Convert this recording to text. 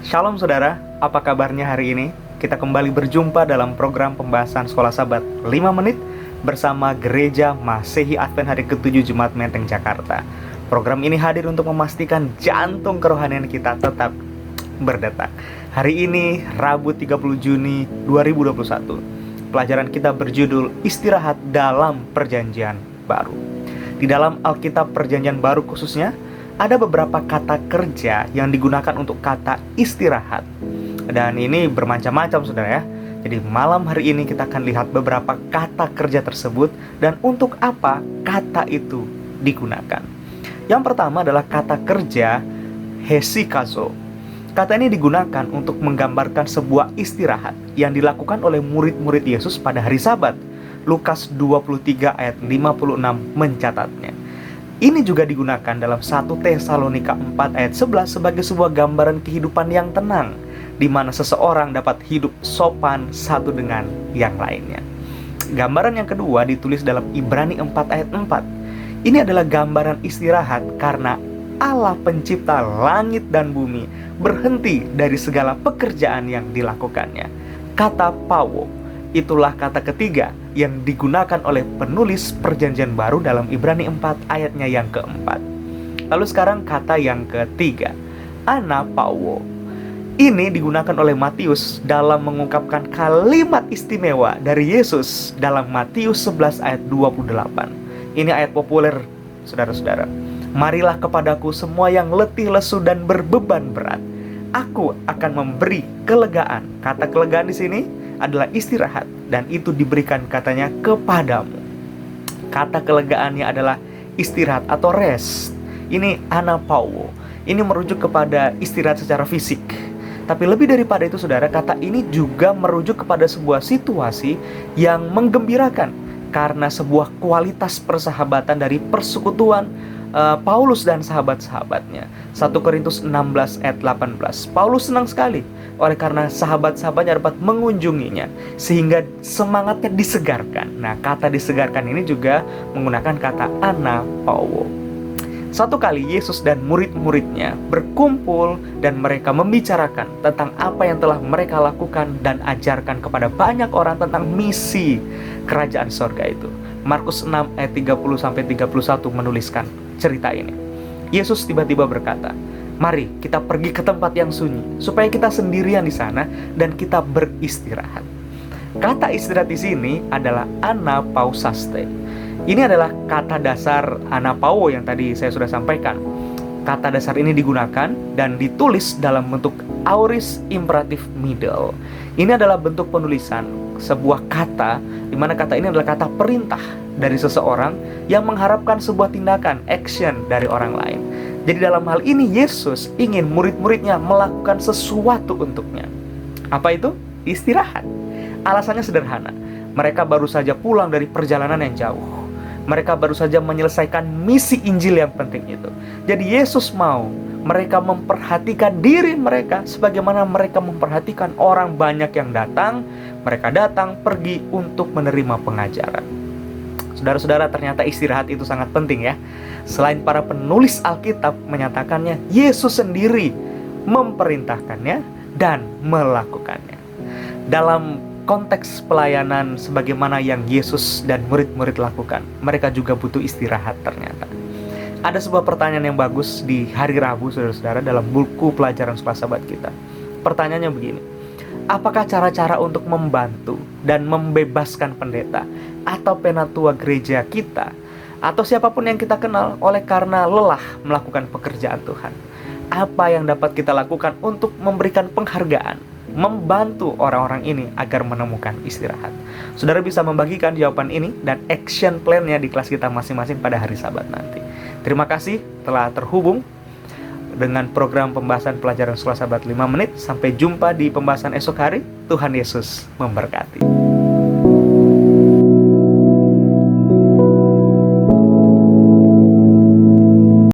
Shalom saudara, apa kabarnya hari ini? Kita kembali berjumpa dalam program pembahasan Sekolah Sabat 5 menit bersama Gereja Masehi Advent Hari ke-7 Jumat Menteng, Jakarta. Program ini hadir untuk memastikan jantung kerohanian kita tetap berdetak. Hari ini, Rabu 30 Juni 2021. Pelajaran kita berjudul Istirahat dalam Perjanjian Baru. Di dalam Alkitab Perjanjian Baru khususnya, ada beberapa kata kerja yang digunakan untuk kata istirahat. Dan ini bermacam-macam saudara ya. Jadi malam hari ini kita akan lihat beberapa kata kerja tersebut dan untuk apa kata itu digunakan. Yang pertama adalah kata kerja hesikazo. Kata ini digunakan untuk menggambarkan sebuah istirahat yang dilakukan oleh murid-murid Yesus pada hari Sabat. Lukas 23 ayat 56 mencatatnya. Ini juga digunakan dalam 1 Tesalonika 4 ayat 11 sebagai sebuah gambaran kehidupan yang tenang, di mana seseorang dapat hidup sopan satu dengan yang lainnya. Gambaran yang kedua ditulis dalam Ibrani 4 ayat 4. Ini adalah gambaran istirahat karena Allah pencipta langit dan bumi berhenti dari segala pekerjaan yang dilakukannya. Kata pawo, itulah kata ketiga yang digunakan oleh penulis Perjanjian Baru dalam Ibrani 4 ayatnya yang keempat. Lalu sekarang kata yang ketiga, anapauo. Ini digunakan oleh Matius dalam mengungkapkan kalimat istimewa dari Yesus dalam Matius 11 ayat 28. Ini ayat populer, saudara-saudara. Marilah kepadaku semua yang letih, lesu, dan berbeban berat. Aku akan memberi kelegaan. Kata kelegaan di sini adalah istirahat, dan itu diberikan katanya kepadamu. Kata kelegaannya adalah istirahat atau rest. Ini anapauo. Ini merujuk kepada istirahat secara fisik. Tapi lebih daripada itu saudara, kata ini juga merujuk kepada sebuah situasi yang menggembirakan karena sebuah kualitas persahabatan dari persekutuan Paulus dan sahabat-sahabatnya. 1 Korintus 16 ayat 18. Paulus senang sekali oleh karena sahabat-sahabatnya dapat mengunjunginya, sehingga semangatnya disegarkan. Nah, kata disegarkan ini juga menggunakan kata anapauo. Satu kali Yesus dan murid-muridnya berkumpul dan mereka membicarakan tentang apa yang telah mereka lakukan dan ajarkan kepada banyak orang tentang misi kerajaan sorga itu. Markus 6 ayat 30-31 menuliskan cerita ini. Yesus tiba-tiba berkata, mari kita pergi ke tempat yang sunyi supaya kita sendirian di sana dan kita beristirahat. Kata istirahat di sini adalah anapausaste. Ini adalah kata dasar anapauo yang tadi saya sudah sampaikan. Kata dasar ini digunakan dan ditulis dalam bentuk aorist imperatif middle. Ini adalah bentuk penulisan sebuah kata, di mana kata ini adalah kata perintah dari seseorang yang mengharapkan sebuah tindakan, action dari orang lain. Jadi dalam hal ini Yesus ingin murid-muridnya melakukan sesuatu untuknya. Apa itu? Istirahat. Alasannya sederhana. Mereka baru saja pulang dari perjalanan yang jauh. Mereka baru saja menyelesaikan misi Injil yang penting itu. Jadi Yesus mau mereka memperhatikan diri mereka sebagaimana mereka memperhatikan orang banyak yang datang. Mereka datang pergi untuk menerima pengajaran. Saudara-saudara, ternyata istirahat itu sangat penting ya. Selain para penulis Alkitab menyatakannya, Yesus sendiri memerintahkannya dan melakukannya. Dalam konteks pelayanan sebagaimana yang Yesus dan murid-murid lakukan, mereka juga butuh istirahat ternyata. Ada sebuah pertanyaan yang bagus di hari Rabu, saudara-saudara, dalam buku pelajaran Sekolah Sabat kita. Pertanyaannya begini, apakah cara-cara untuk membantu dan membebaskan pendeta atau penatua gereja kita atau siapapun yang kita kenal oleh karena lelah melakukan pekerjaan Tuhan? Apa yang dapat kita lakukan untuk memberikan penghargaan, membantu orang-orang ini agar menemukan istirahat? Saudara bisa membagikan jawaban ini dan action plan-nya di kelas kita masing-masing pada hari Sabat nanti. Terima kasih telah terhubung dengan program pembahasan pelajaran Sekolah Sabat 5 menit. Sampai jumpa di pembahasan esok hari. Tuhan Yesus memberkati.